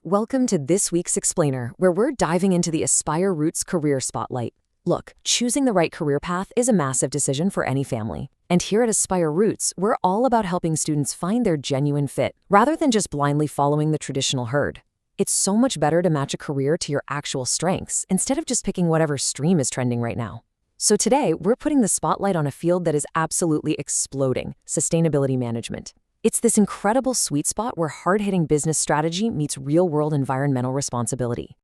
Welcome to this week's Explainer, where we're diving into the Aspire Roots Career Spotlight. Look, choosing the right career path is a massive decision for any family. And here at Aspire Roots, we're all about helping students find their genuine fit, rather than just blindly following the traditional herd. It's so much better to match a career to your actual strengths, instead of just picking whatever stream is trending right now. So today, we're putting the spotlight on a field that is absolutely exploding: sustainability management. It's this incredible sweet spot where hard-hitting business strategy meets real-world environmental responsibility.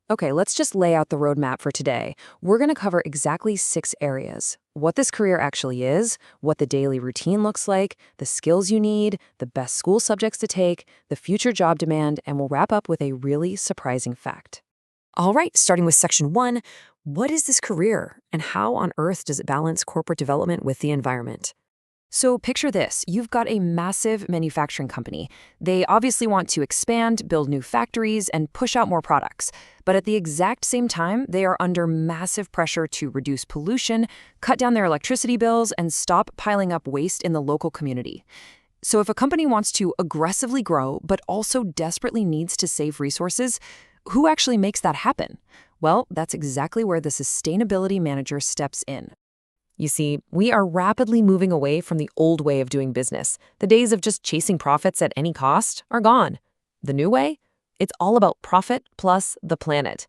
Okay, let's just lay out the roadmap for today. We're going to cover exactly 6 areas: what this career actually is, what the daily routine looks like, the skills you need, the best school subjects to take, the future job demand, and we'll wrap up with a really surprising fact. All right, starting with Section 1, what is this career, and how on earth does it balance corporate development with the environment? So picture this: you've got a massive manufacturing company. They obviously want to expand, build new factories, and push out more products. But at the exact same time, they are under massive pressure to reduce pollution, cut down their electricity bills, and stop piling up waste in the local community. So if a company wants to aggressively grow, but also desperately needs to save resources, who actually makes that happen? Well, that's exactly where the sustainability manager steps in. You see, we are rapidly moving away from the old way of doing business. The days of just chasing profits at any cost are gone. The new way? It's all about profit plus the planet.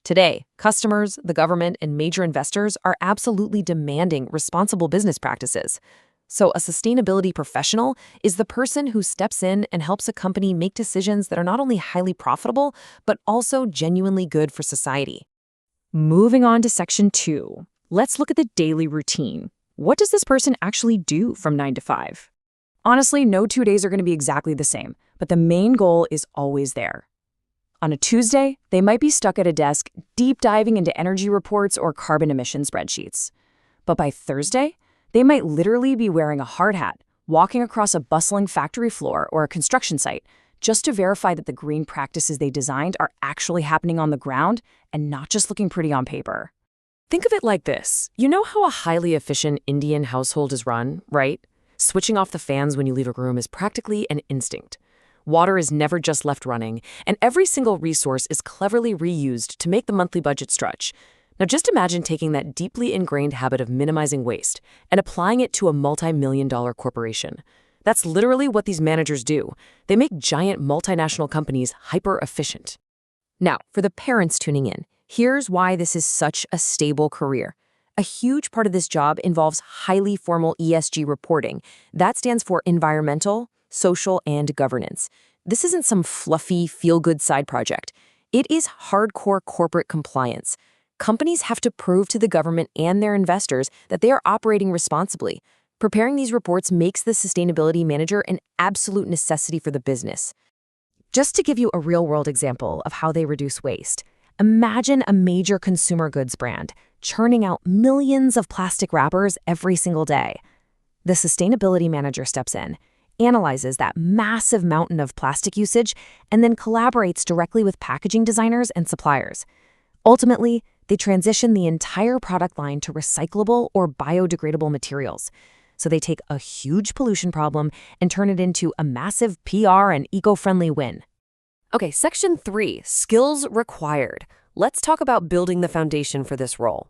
Today, customers, the government, and major investors are absolutely demanding responsible business practices. So a sustainability professional is the person who steps in and helps a company make decisions that are not only highly profitable, but also genuinely good for society. Moving on to Section 2. Let's look at the daily routine. What does this person actually do from 9 to 5? Honestly, no 2 days are going to be exactly the same, but the main goal is always there. On a Tuesday, they might be stuck at a desk deep diving into energy reports or carbon emission spreadsheets. But by Thursday, they might literally be wearing a hard hat, walking across a bustling factory floor or a construction site, just to verify that the green practices they designed are actually happening on the ground and not just looking pretty on paper. Think of it like this. You know how a highly efficient Indian household is run, right? Switching off the fans when you leave a room is practically an instinct. Water is never just left running, and every single resource is cleverly reused to make the monthly budget stretch. Now just imagine taking that deeply ingrained habit of minimizing waste and applying it to a multi-million-dollar corporation. That's literally what these managers do. They make giant multinational companies hyper-efficient. Now, for the parents tuning in, here's why this is such a stable career. A huge part of this job involves highly formal ESG reporting. That stands for environmental, social, and governance. This isn't some fluffy, feel-good side project. It is hardcore corporate compliance. Companies have to prove to the government and their investors that they are operating responsibly. Preparing these reports makes the sustainability manager an absolute necessity for the business. Just to give you a real-world example of how they reduce waste, imagine a major consumer goods brand churning out millions of plastic wrappers every single day. The sustainability manager steps in, analyzes that massive mountain of plastic usage, and then collaborates directly with packaging designers and suppliers. Ultimately, they transition the entire product line to recyclable or biodegradable materials. So they take a huge pollution problem and turn it into a massive PR and eco-friendly win. Okay, Section 3, skills required. Let's talk about building the foundation for this role.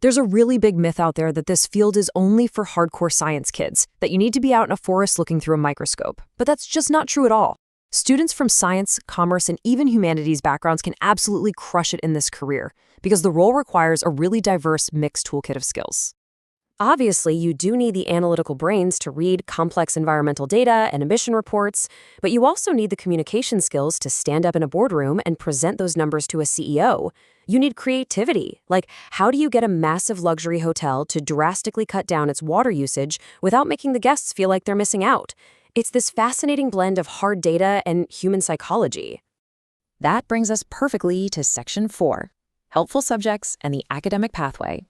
There's a really big myth out there that this field is only for hardcore science kids, that you need to be out in a forest looking through a microscope. But that's just not true at all. Students from science, commerce, and even humanities backgrounds can absolutely crush it in this career, because the role requires a really diverse mixed toolkit of skills. Obviously, you do need the analytical brains to read complex environmental data and emission reports, but you also need the communication skills to stand up in a boardroom and present those numbers to a CEO. You need creativity, like how do you get a massive luxury hotel to drastically cut down its water usage without making the guests feel like they're missing out? It's this fascinating blend of hard data and human psychology. That brings us perfectly to Section 4, helpful subjects and the academic pathway.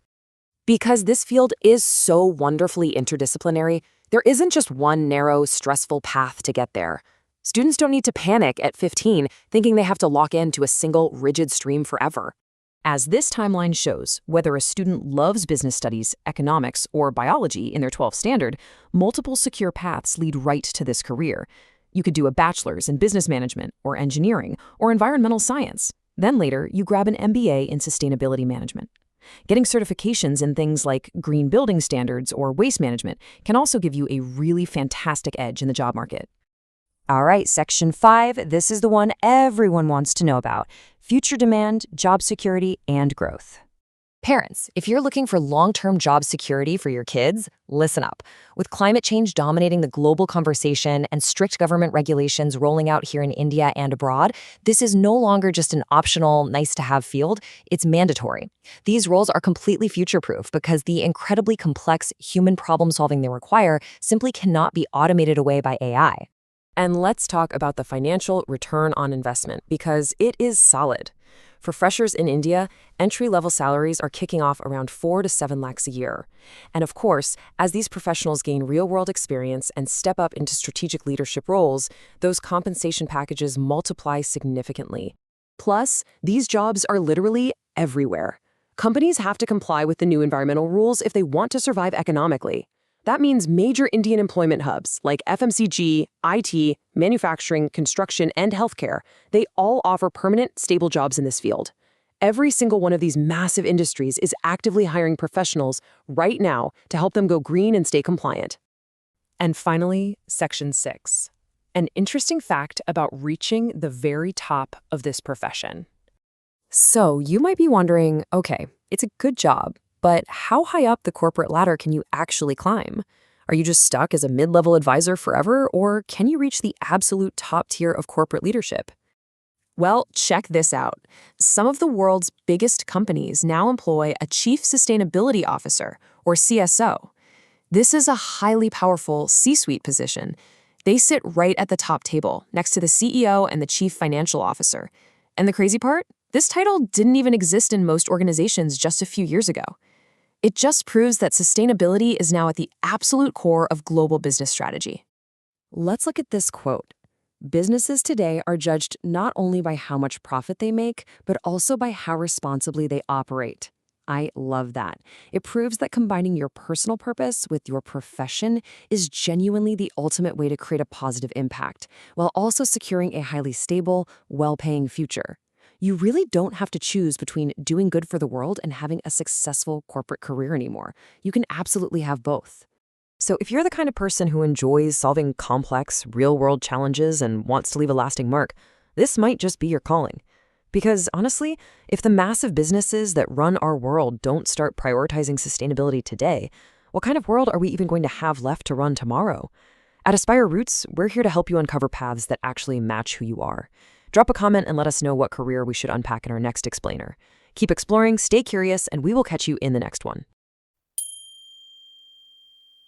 Because this field is so wonderfully interdisciplinary, there isn't just one narrow, stressful path to get there. Students don't need to panic at 15 thinking they have to lock into a single, rigid stream forever. As this timeline shows, whether a student loves business studies, economics, or biology in their 12th standard, multiple secure paths lead right to this career. You could do a bachelor's in business management or engineering or environmental science. Then later, you grab an MBA in sustainability management. Getting certifications in things like green building standards or waste management can also give you a really fantastic edge in the job market. All right, Section 5, this is the one everyone wants to know about: future demand, job security, and growth. Parents, if you're looking for long-term job security for your kids, listen up. With climate change dominating the global conversation and strict government regulations rolling out here in India and abroad, this is no longer just an optional, nice-to-have field, it's mandatory. These roles are completely future-proof because the incredibly complex human problem-solving they require simply cannot be automated away by AI. And let's talk about the financial return on investment, because it is solid. For freshers in India, entry-level salaries are kicking off around 4 to 7 lakhs a year. And of course, as these professionals gain real-world experience and step up into strategic leadership roles, those compensation packages multiply significantly. Plus, these jobs are literally everywhere. Companies have to comply with the new environmental rules if they want to survive economically. That means major Indian employment hubs like FMCG, IT, manufacturing, construction, and healthcare, they all offer permanent, stable jobs in this field. Every single one of these massive industries is actively hiring professionals right now to help them go green and stay compliant. And finally, Section 6. An interesting fact about reaching the very top of this profession. So you might be wondering, okay, it's a good job, but how high up the corporate ladder can you actually climb? Are you just stuck as a mid-level advisor forever, or can you reach the absolute top tier of corporate leadership? Well, check this out. Some of the world's biggest companies now employ a Chief Sustainability Officer, or CSO. This is a highly powerful C-suite position. They sit right at the top table, next to the CEO and the Chief Financial Officer. And the crazy part? This title didn't even exist in most organizations just a few years ago. It just proves that sustainability is now at the absolute core of global business strategy. Let's look at this quote. Businesses today are judged not only by how much profit they make, but also by how responsibly they operate. I love that. It proves that combining your personal purpose with your profession is genuinely the ultimate way to create a positive impact, while also securing a highly stable, well-paying future. You really don't have to choose between doing good for the world and having a successful corporate career anymore. You can absolutely have both. So if you're the kind of person who enjoys solving complex, real-world challenges and wants to leave a lasting mark, this might just be your calling. Because honestly, if the massive businesses that run our world don't start prioritizing sustainability today, what kind of world are we even going to have left to run tomorrow? At Aspire Roots, we're here to help you uncover paths that actually match who you are. Drop a comment and let us know what career we should unpack in our next explainer. Keep exploring, stay curious, and we will catch you in the next one.